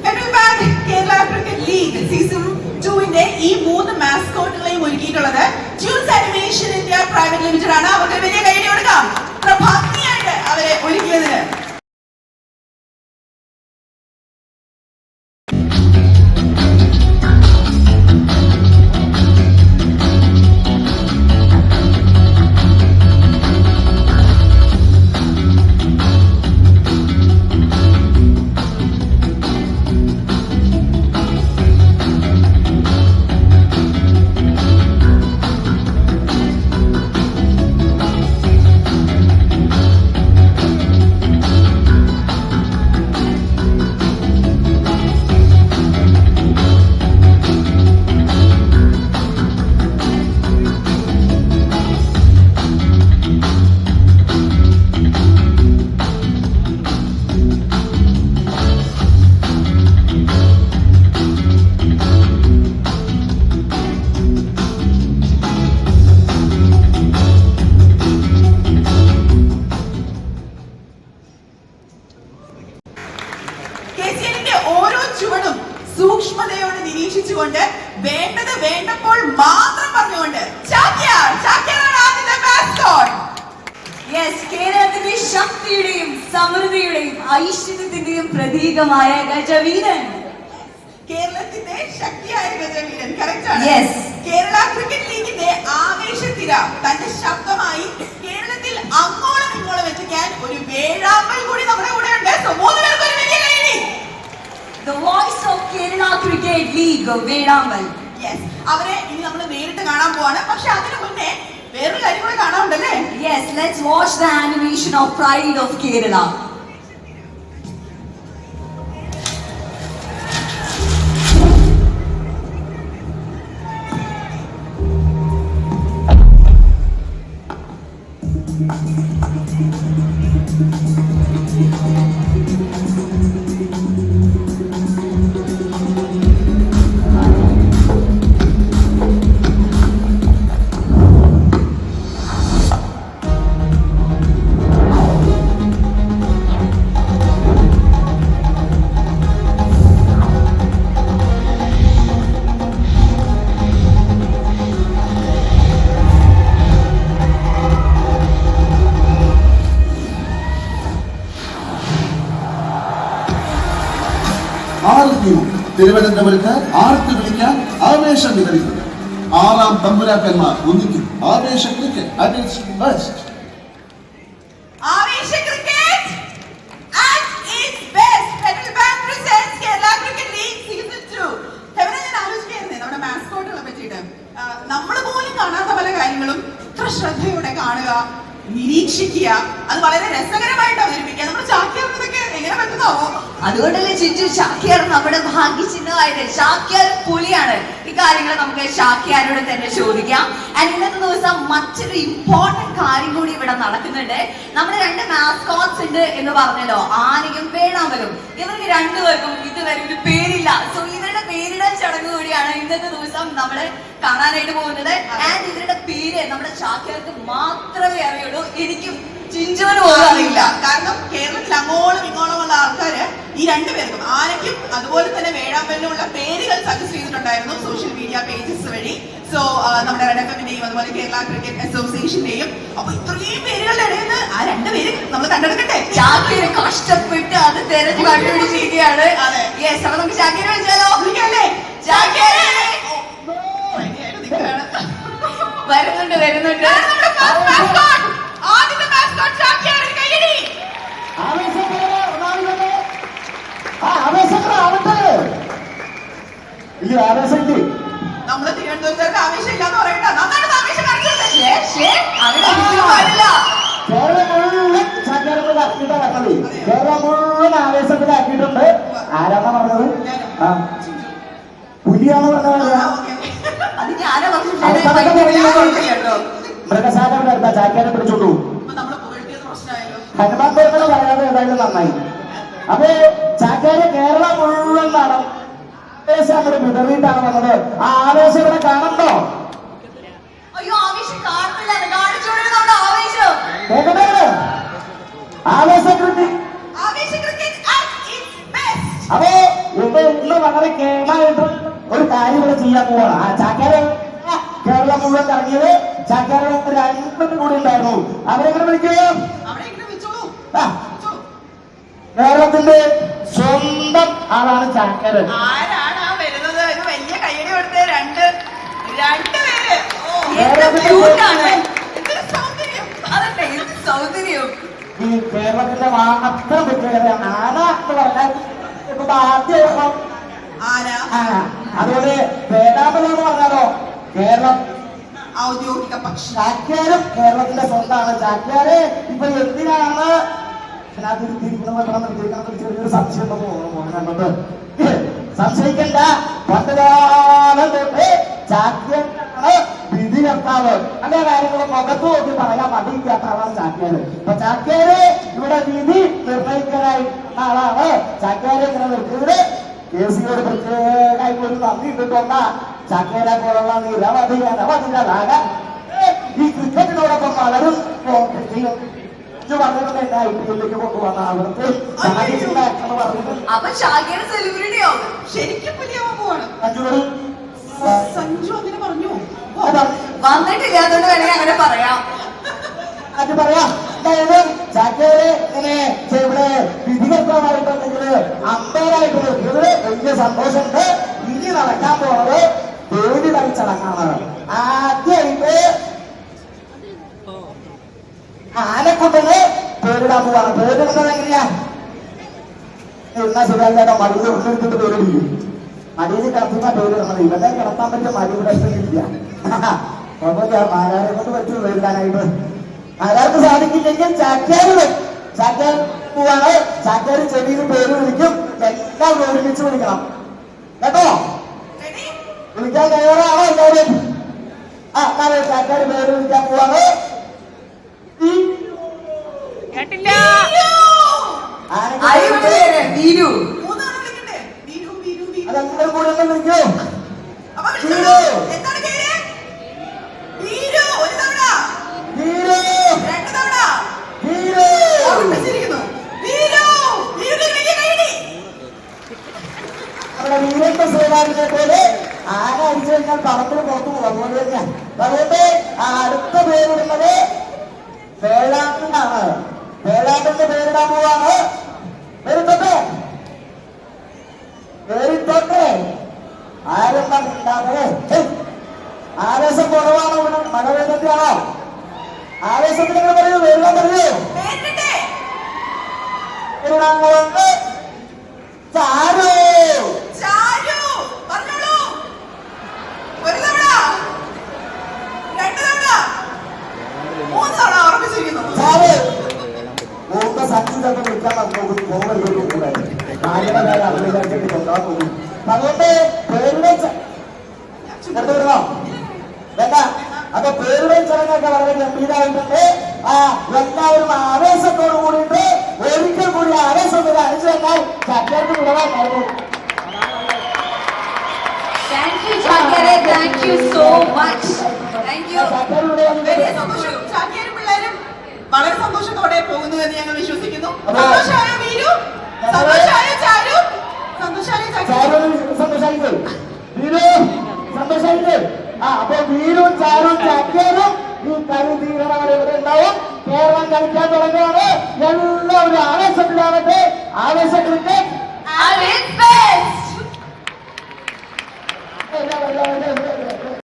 Federal bank Kerala cricket league season 2ന്റെ ഈ 3 മാസ്കോട്ടുകളെയും ഒരുക്കിയിട്ടുള്ളത് tunes animation India private limited ആണ്. അവർക്ക് വലിയ കൈയടി കൊടുക്കാം. ഭംഗിയായിട്ട് അവരെ ഒരുക്കിയതിന്. ഓരോ ചുവടും സൂക്ഷ്മതയോടെ നിരീക്ഷിച്ചുകൊണ്ട് വേണ്ടത് വേണ്ടപ്പോൾ മാത്രം പറഞ്ഞുകൊണ്ട് ചാക്യാറാണ് ആദ്യത്തെ മാസ്കോട്ട്. കേരളത്തിന്റെ ശക്തിയുടെയും സമൃദ്ധിയുടെയും ഐശ്വര്യത്തിന്റെയും പ്രതീകമായ ഗജവീരൻ. കേരളത്തിന്റെ ശക്തിയായ ഗജവീരൻ. കറക്റ്റ് ആണ്. കേരള ക്രിക്കറ്റ് ലീഗിന്റെ ആവേശത്തിര തന്റെ ശബ്ദമായി കേരളത്തിൽ അങ്ങോളം ഇങ്ങോളം എത്തിക്കാൻ ഒരു വേഴാമ്പൽ കൂടി നമ്മുടെ കൂടെ ഉണ്ട്. മൂന്ന് പേർക്ക് ഒരു വലിയ കൈയടി. The voice of Kerala Cricket League, വേഴാമ്പൽ. അവരെ ഇനി നമ്മൾ നേരിട്ട് കാണാൻ പോവാണ്. പക്ഷെ അതിനു മുന്നേ വേറൊരു കാര്യം കൂടെ കാണാനുണ്ടല്ലേ? Let's watch the animation of Pride of Kerala. തിരുവനന്തപുരത്ത് ആർത്ത് വിളിക്കാൻ ആവേശം വിതറിക്കുന്നത് 6 തമ്പുരാക്കന്മാർ ഒന്നിക്കും ആവേശ ക്രിക്കറ്റ് at its best. ആവേശ cricket at its best. Federal bank presents Kerala cricket league season 2. ഹെവനെ ഞാൻ ആലോചിക്കായിരുന്നേ നമ്മുടെ മാസ്കോട്ടുകളെ പറ്റിയിട്ട്. നമ്മൾ പോലും കാണാത്ത പല കാര്യങ്ങളും ഇത്ര ശ്രദ്ധയോടെ കാണുക, നിരീക്ഷിക്കുക, അത് വളരെ രസകരമായിട്ട് അവതരിപ്പിക്കുക. നമ്മൾ ചാക്യാറിനൊക്കെ എങ്ങനെ പറ്റുന്നാവോ? അതുകൊണ്ടല്ലേ ചിഞ്ചു ചാക്യാർ നമ്മുടെ ഭാഗ്യചിഹ്നമായത്. ചാക്യാർ പുലിയാണ്. ഈ കാര്യങ്ങൾ നമുക്ക് ചാക്യാരോട് തന്നെ ചോദിക്കാം. ആൻഡ് ഇന്നത്തെ ദിവസം മറ്റൊരു ഇമ്പോർട്ടന്റ് കാര്യം കൂടി ഇവിടെ നടക്കുന്നുണ്ട്. നമ്മുടെ 2 മാസ്കോട്ട്സ് ഉണ്ട് എന്ന് പറഞ്ഞല്ലോ, ആനയും വേഴാമ്പലും. ഇവർക്ക് 2 പേർക്കും ഇതുവരെ ഒരു പേരില്ല. സോ ഇവരുടെ പേരിടൽ ചടങ്ങ് കൂടിയാണ് ഇന്നത്തെ ദിവസം നമ്മള് കാണാനായിട്ട് പോകുന്നത്. ആൻഡ് ഇവരുടെ പേര് നമ്മുടെ ചാക്യാർക്ക് മാത്രമേ അറിയുള്ളൂ. എനിക്കും ചിഞ്ചുവിന് പോലും അറിയില്ല. കാരണം കേരളത്തിൽ അങ്ങോളം ഇങ്ങോളമുള്ള ആൾക്കാര് ഈ 2 പേർക്കും, ആനയ്ക്കും അതുപോലെ തന്നെ വേഴാമ്പലിനും ഉള്ള പേരുകൾ സജസ്റ്റ് ചെയ്തിട്ടുണ്ടായിരുന്നു സോഷ്യൽ മീഡിയ പേജസ് വഴി. സോ നമ്മുടെ RED-FMന്റെയും അതുപോലെ കേരള ക്രിക്കറ്റ് അസോസിയേഷന്റെയും. അപ്പൊ ഇത്രയും പേരുകളുടെ ഇടയിൽ നിന്ന് ആ 2 പേര് നമ്മൾ കണ്ടെടുക്കട്ടെ. ചാക്യാര് കഷ്ടപ്പെട്ട് അത് തെരഞ്ഞു കണ്ടുപിടിച്ചിരിക്കുകയാണ്. അപ്പൊ നമുക്ക് ചാക്യാരെ വിളിച്ചാലോ? വരുന്നുണ്ട്. ആദ്യത്തെ മാസ്കോട്ട് ചാക്യാർ. കൈയടി. നമ്മള് തിരുവനന്തപുരത്ത് ആവേശം ഇല്ലാന്ന് പറയണ്ട. നന്നായിട്ട് ആവേശം കാണിക്കരുത്. ആവേശത്തിലാക്കിയിട്ടുണ്ട്. ആരാണ് പറഞ്ഞത്? പുലിയാണ് പറഞ്ഞത്. മൃഗശാലയുടെ അടുത്ത ചാക്യാരെ പിടിച്ചോണ്ടു. ഹനുമാൻ പേർന്ന് പറയാതെ ഏതായാലും നന്നായി. അപ്പൊ ചാക്യാര് കേരളം മുഴുവൻ നടം അങ്ങോട്ട് വിതറിയിട്ടാണ് വന്നത്. ആ ആവേശം ഇവിടെ കാണണ്ടോ? ആവേശ ക്രിക്കറ്റ്. ആവേശ ക്രിക്കറ്റ് at its best. അപ്പോ എന്റെ വളരെ കേമായിട്ട് ഒരു കാര്യം ഇവിടെ ചെയ്യാൻ പോവാണ്. ആ ചാക്യാരെ കേരളം മുഴുവൻ കറങ്ങിയത് ചാക്യാരുടെ 2 കൂടി ഉണ്ടായിരുന്നു. അവരെങ്ങനെ വിളിക്കുക? അവിടെ ഇങ്ങനെ വിളിച്ചോളൂ. ആ, കേരളത്തിന്റെ സ്വന്തം ആളാണ് ചാക്യാര്. ആരാണ് ആ വരുന്നത്? ഒരു വലിയ കയ്യടി കൊടുത്തേ. രണ്ടുപേര്. ഓ, എന്ത് cute ആണ്. എന്തൊരു സൗന്ദര്യം. അതല്ലേ എന്ത് സൗന്ദര്യം. ഈ കേരളത്തിന്റെ മാത്രം പ്രത്യേകതയാണ് ആന എന്ന് പറഞ്ഞാൽ ഇപ്പൊ ആദ്യം ആന അതുപോലെ വേദാന്തമെന്ന് പറഞ്ഞാലോ കേരളം ഔദ്യോഗിക പക്ഷി. ചാക്യാരും കേരളത്തിന്റെ സ്വന്തമാണ്. ചാക്യാര് ഇപ്പൊ എന്തിനാണ് ചെറിയൊരു സംശയം പോകുന്നുണ്ട്. സംശയിക്കണ്ട, പണ്ട് കാലം തൊട്ട് ചാക്യാണ് വിധികർത്താവ്. അങ്ങനെ കാര്യങ്ങൾ മുഖത്ത് നോക്കി പറയാൻ മടിയില്ലാത്ത ആളാണ് ചാക്യാര്. അപ്പൊ ചാക്യാര് ഇവിടെ വിധി നിർണയിക്കാനായിട്ടുള്ള ആളാണ്. ചാക്യാരെ ഇങ്ങനെ നിർത്തിയത് കേസിയോട് പ്രത്യേകമായിട്ട് ഒരു നന്ദി ഇട്ടിട്ടുണ്ട. ചാക്യാരെ പോലുള്ള നിരവധി അനവധികളാകാൻ ഈ ക്രിക്കറ്റിനോടൊപ്പം പലരും പറഞ്ഞിട്ടുണ്ട് എന്നെ IPL-ലേക്ക് കൊണ്ടുവന്ന അവിടുത്തെ പറഞ്ഞിട്ടുണ്ട്. അപ്പൊ ഷാക്കിയുടെ സെലിബ്രിറ്റി ആവും. ശരിക്കും പുലിയാവാൻ പോവാണ്. സഞ്ജു അങ്ങനെ പറഞ്ഞു. വന്നിട്ടില്ലാത്തോണ്ട് വേണമെങ്കിൽ അങ്ങനെ പറയാം. അത് പറയാം. എന്തായാലും ചാക്യാര് ഇങ്ങനെ ഇവിടെ വിധികർത്താവായിട്ടുണ്ടെങ്കിൽ അമ്പയറായിട്ട് നിർത്തിയത് വലിയ സന്തോഷമുണ്ട്. ഇനി നടക്കാൻ പോകുന്നത് പേടി തളിച്ചടങ്ങാണ്. ആദ്യമായിട്ട് ആനക്കുട്ടന് പേരിടാൻ പോവാണ്. പേരിടുന്നത് എങ്ങനെയാ? എന്നാ ശരിയാക്കാട്ടോ മടിയിൽ ഒന്നെടുത്തിട്ട് പേരിടിക്കും. മടിയിൽ കിടത്തുന്ന പേരിടുന്നത് ഇവനെ കിടത്താൻ പറ്റിയ മടി ഇവിടെ ഇല്ല. അപ്പൊ മാരാരെ കൊണ്ട് പറ്റും പേരിടാനായിട്ട്. ആരാർക്ക് സാധിക്കില്ലെങ്കിൽ ചാക്യാര് പോവാണ്. ചാക്യാര് ചെടിയിൽ പേര് വിളിക്കും. എല്ലാവരും ഒരുമിച്ച് വിളിക്കണം കേട്ടോ. വിളിക്കാൻ തയ്യാറാണോ എല്ലാവരും? ചാക്യാര് പേര് വിളിക്കാൻ പോവാണ്. മൂന്നാണ് വിളിക്കണ്ടേ? വീരു വീരു വീരു. അതെല്ലാവരും കൂടെ ഒന്ന് വിളിക്കൂ. അപ്പൊ വിളിച്ചോളൂ. എന്താണ് പേര്? വീരു. ഒരു തവണ. വീരു. 2 തവണ. വീരു. ഓർമ്മിച്ചിരിക്കുന്നു. വീരു. വീരുവിന് വലിയ കൈയടി. നമ്മുടെ വീരന്റെ സേവാദിനെ പോലെ ആന അടിച്ചു കഴിഞ്ഞാൽ പറമ്പിൽ പുറത്തു പോകും. അതുപോലെ തന്നെയാണ്. അതുകൊണ്ട് അടുത്ത പേരിടുന്നത് വേളാങ്കണ്ണാണ്. വേളാങ്കണ്ണന്റെ പേരിടാൻ പോവാണ്. പേരിട്ടോട്ടെ പേരിട്ടോട്ടെ. ആരെന്താ ഉണ്ടാകുന്നത്? ആവേശം കുറവാണോ? ഇവിടെ മഴ പെയ്തൊക്കെയാണോ? ആവേശത്തിൽ നിങ്ങൾ പറയൂ, വേഗം പറയൂ. പേരിടട്ടെ. പേരിടാൻ പോകുന്നത് ചാരു. ചാരു. പറഞ്ഞോളൂ. ഒരു തവണ. 2 തവണ. 3 തവണ. ഓർമ്മിച്ചിരിക്കുന്നു. ചാരു. മൂന്ന് സച്ചിതൊക്കെ വിളിക്കാൻ പോകും. അതുകൊണ്ട് പേരുടെ എടുത്തുവിടണോ? വേണ്ട. അപ്പൊ പേരുടെ ചടങ്ങൊക്കെ വളരെ ഗംഭീരമായിട്ടുണ്ട്. എല്ലാവരും ആവേശത്തോട് കൂടിയിട്ട് ഒരിക്കൽ കൂടി ആവേശം കാണിച്ചു തന്നാൽ ചാക്യാർക്ക് വിടവായിരുന്നു. Thank you, ചാക്യാരെ. Thank you so much. Thank you. വലിയ സന്തോഷം. ചാക്യാരും പിള്ളേരും വളരെ സന്തോഷത്തോടെ പോകുന്നു എന്ന് ഞങ്ങൾ വിശ്വസിക്കുന്നു. സന്തോഷായോ വീരു? സന്തോഷായോ ചാരു? സന്തോഷായോ ചാരു? സന്തോഷായില്ലേ? വീരു സന്തോഷായില്ലേ? അപ്പൊ വീരും ചാരും ചാക്യാരും ഈ കളി തീരണവരെ ഇവിടെ ഉണ്ടാവും. കേരളം കളിക്കാൻ തുടങ്ങുകയാണ്. എല്ലാവരും ആവേശത്തിലാവട്ടെ. ആവേശ ക്രിക്കറ്റ്